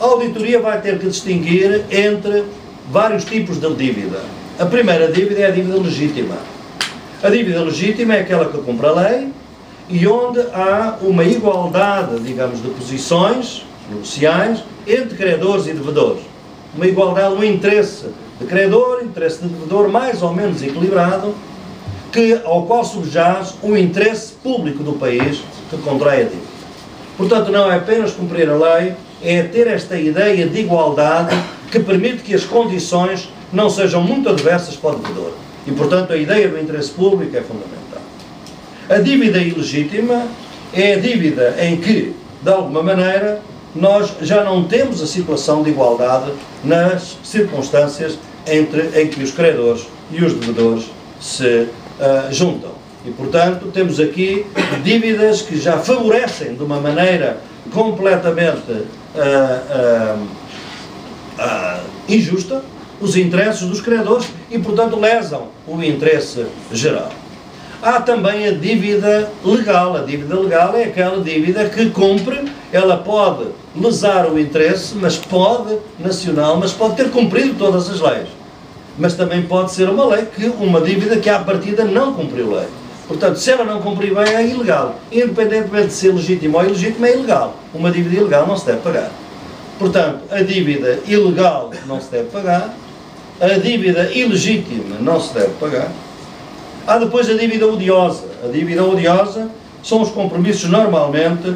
A auditoria vai ter que distinguir entre vários tipos de dívida. A primeira dívida é a dívida legítima. A dívida legítima é aquela que cumpre a lei e onde há uma igualdade, digamos, de posições negociais entre credores e devedores. Uma igualdade, um interesse de credor, interesse de devedor mais ou menos equilibrado, ao qual subjaz o interesse público do país que contrai a dívida. Portanto, não é apenas cumprir a lei, é ter esta ideia de igualdade que permite que as condições não sejam muito adversas para o devedor. E, portanto, a ideia do interesse público é fundamental. A dívida ilegítima é a dívida em que, de alguma maneira, nós já não temos a situação de igualdade nas circunstâncias em que os credores e os devedores se juntam. E, portanto, temos aqui dívidas que já favorecem de uma maneira completamente injusta os interesses dos credores e, portanto, lesam o interesse geral. Há também a dívida legal. A dívida legal é aquela dívida que cumpre, ela pode lesar o interesse, nacional, mas pode ter cumprido todas as leis. Mas também pode ser uma dívida que à partida não cumpriu lei. Portanto, se ela não cumprir bem, é ilegal. Independentemente de ser legítimo ou ilegítimo, é ilegal. Uma dívida ilegal não se deve pagar. Portanto, a dívida ilegal não se deve pagar, a dívida ilegítima não se deve pagar. Há depois a dívida odiosa. A dívida odiosa são os compromissos normalmente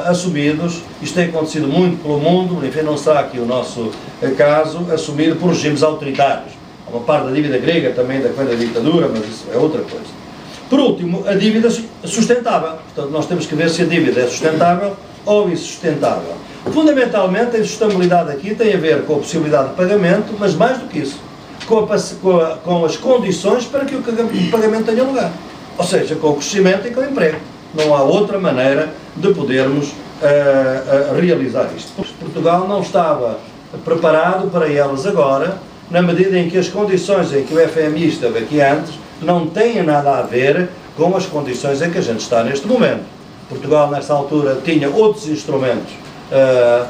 assumidos, isto tem acontecido muito pelo mundo, enfim, não será aqui o nosso caso, assumido por regimes autoritários. Há uma parte da dívida grega também da ditadura, mas isso é outra coisa. Por último, a dívida sustentável. Portanto, nós temos que ver se a dívida é sustentável ou insustentável. Fundamentalmente, a insustentabilidade aqui tem a ver com a possibilidade de pagamento, mas mais do que isso, com as condições para que o pagamento tenha lugar. Ou seja, com o crescimento e com o emprego. Não há outra maneira de podermos realizar isto. Portugal não estava preparado para elas agora, na medida em que as condições em que o FMI esteve aqui antes não têm nada a ver com as condições em que a gente está neste momento. Portugal, nesta altura, tinha outros instrumentos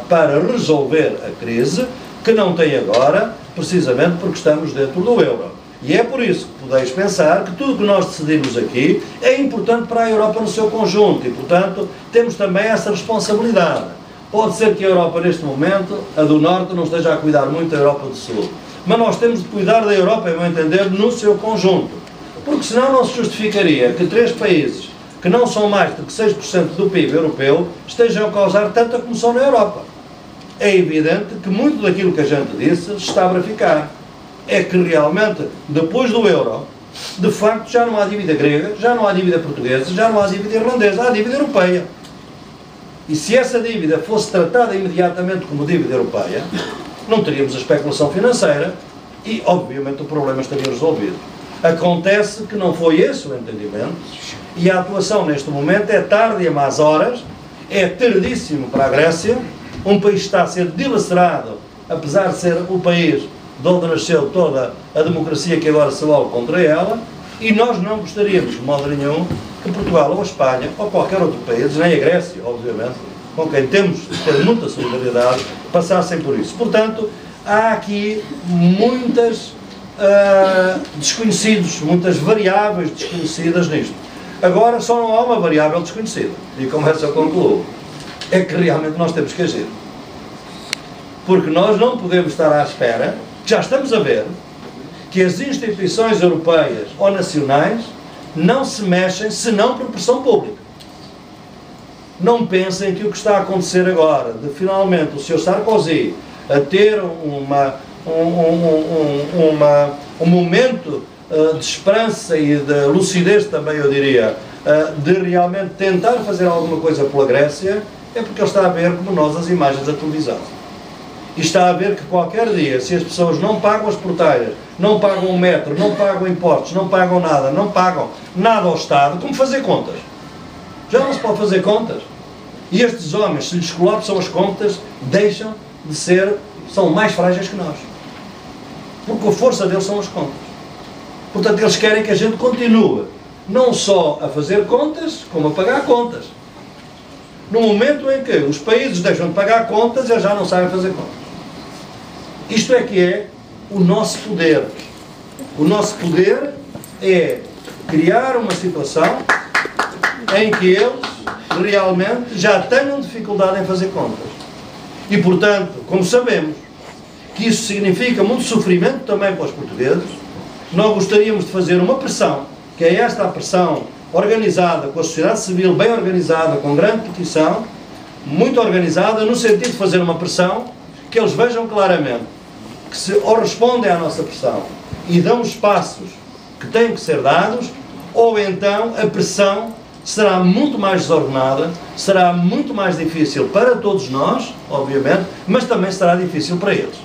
para resolver a crise, que não tem agora, precisamente porque estamos dentro do euro. E é por isso que podeis pensar que tudo o que nós decidimos aqui é importante para a Europa no seu conjunto e, portanto, temos também essa responsabilidade. Pode ser que a Europa, neste momento, a do Norte, não esteja a cuidar muito da Europa do Sul. Mas nós temos de cuidar da Europa, a meu entender, no seu conjunto. Porque senão não se justificaria que 3 países, que não são mais do que 6% do PIB europeu, estejam a causar tanta comoção na Europa. É evidente que muito daquilo que a gente disse está a verificar. É que realmente, depois do euro, de facto já não há dívida grega, já não há dívida portuguesa, já não há dívida irlandesa, há dívida europeia. E se essa dívida fosse tratada imediatamente como dívida europeia, não teríamos a especulação financeira e, obviamente, o problema estaria resolvido. Acontece que não foi esse o entendimento e a atuação neste momento é tarde e a más horas, é tardíssimo para a Grécia, um país que está a ser dilacerado, apesar de ser o país de onde nasceu toda a democracia que agora se volta contra ela, e nós não gostaríamos, de modo nenhum, que Portugal ou a Espanha, ou qualquer outro país, nem a Grécia, obviamente, com quem temos de ter muita solidariedade, passassem por isso. Portanto, há aqui muitas desconhecidos, muitas variáveis desconhecidas nisto. Agora, só não há uma variável desconhecida, e com essa eu concluo, é que realmente nós temos que agir. Porque nós não podemos estar à espera, já estamos a ver, que as instituições europeias ou nacionais não se mexem senão por pressão pública. Não pensem que o que está a acontecer agora, de finalmente o Sr. Sarkozy a ter um momento de esperança e de lucidez também, eu diria, de realmente tentar fazer alguma coisa pela Grécia, é porque ele está a ver como nós as imagens da televisão. E está a ver que qualquer dia, se as pessoas não pagam as porteiras, não pagam o metro, não pagam impostos, não pagam nada ao Estado, como fazer contas? Já não se pode fazer contas. E estes homens, se lhes colapsam as contas, deixam de ser, são mais frágeis que nós. Porque a força deles são as contas. Portanto, eles querem que a gente continue, não só a fazer contas, como a pagar contas. no momento em que os países deixam de pagar contas, eles já não sabem fazer contas. Isto é que é o nosso poder. O nosso poder é criar uma situação em que eles realmente já tenham dificuldade em fazer contas. E, portanto, como sabemos que isso significa muito sofrimento também para os portugueses, nós gostaríamos de fazer uma pressão, que é esta a pressão organizada, com a sociedade civil bem organizada, com grande petição, muito organizada, no sentido de fazer uma pressão que eles vejam claramente que se ou respondem à nossa pressão e dão os passos que têm que ser dados, ou então a pressão será muito mais desordenada, será muito mais difícil para todos nós, obviamente, mas também será difícil para eles.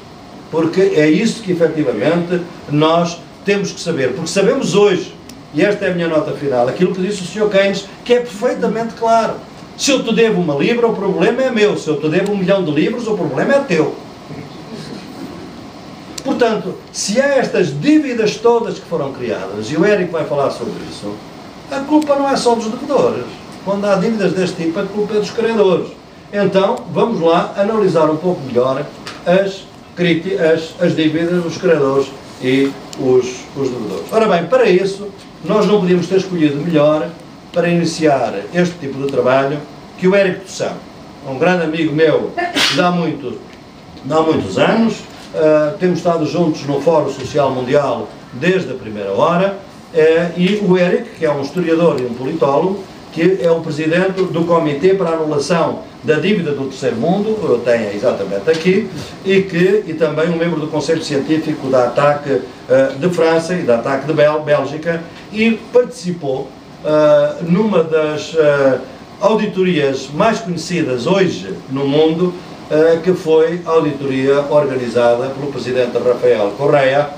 Porque é isso que efetivamente nós temos que saber. Porque sabemos hoje, e esta é a minha nota final, aquilo que disse o Sr. Keynes, que é perfeitamente claro. Se eu te devo uma libra, o problema é meu. Se eu te devo 1 milhão de livros, o problema é teu. Portanto, se há estas dívidas todas que foram criadas, e o Érico vai falar sobre isso, a culpa não é só dos devedores. Quando há dívidas deste tipo, a culpa é dos credores. Então, vamos lá analisar um pouco melhor as dívidas dos credores e os devedores. Ora bem, para isso, nós não podíamos ter escolhido melhor para iniciar este tipo de trabalho que o Érico Tossão, um grande amigo meu de há muitos anos. Temos estado juntos no Fórum Social Mundial desde a primeira hora, e o Érico, que é um historiador e um politólogo, que é o presidente do Comitê para a Anulação da Dívida do Terceiro Mundo, eu tenho exatamente aqui, e também um membro do Conselho Científico da ATAC de França e da ATAC de Bélgica, e participou numa das auditorias mais conhecidas hoje no mundo, que foi a auditoria organizada pelo presidente Rafael Correa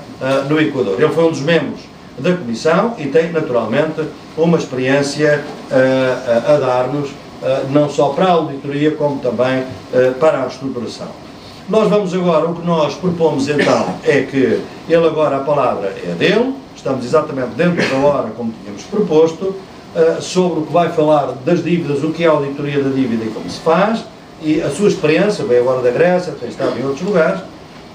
no Equador. Ele foi um dos membros da Comissão e tem, naturalmente, uma experiência a dar-nos, não só para a auditoria, como também para a estruturação. Nós vamos agora, o que nós propomos então, é que ele agora, a palavra é dele, estamos exatamente dentro da hora como tínhamos proposto, sobre o que vai falar das dívidas, o que é a auditoria da dívida e como se faz, e a sua experiência, veio agora da Grécia, tem estado em outros lugares.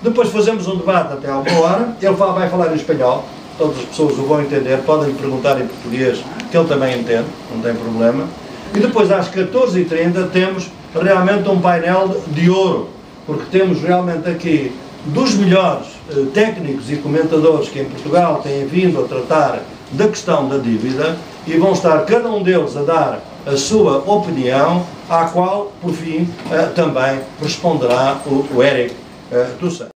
Depois fazemos um debate até à 1 hora, ele vai falar em espanhol, todas as pessoas o vão entender, podem lhe perguntar em português, que ele também entende, não tem problema. E depois às 14h30 temos realmente um painel de ouro, porque temos realmente aqui dos melhores técnicos e comentadores que em Portugal têm vindo a tratar da questão da dívida, e vão estar cada um deles a dar a sua opinião, à qual, por fim, também responderá o Érico Tossão.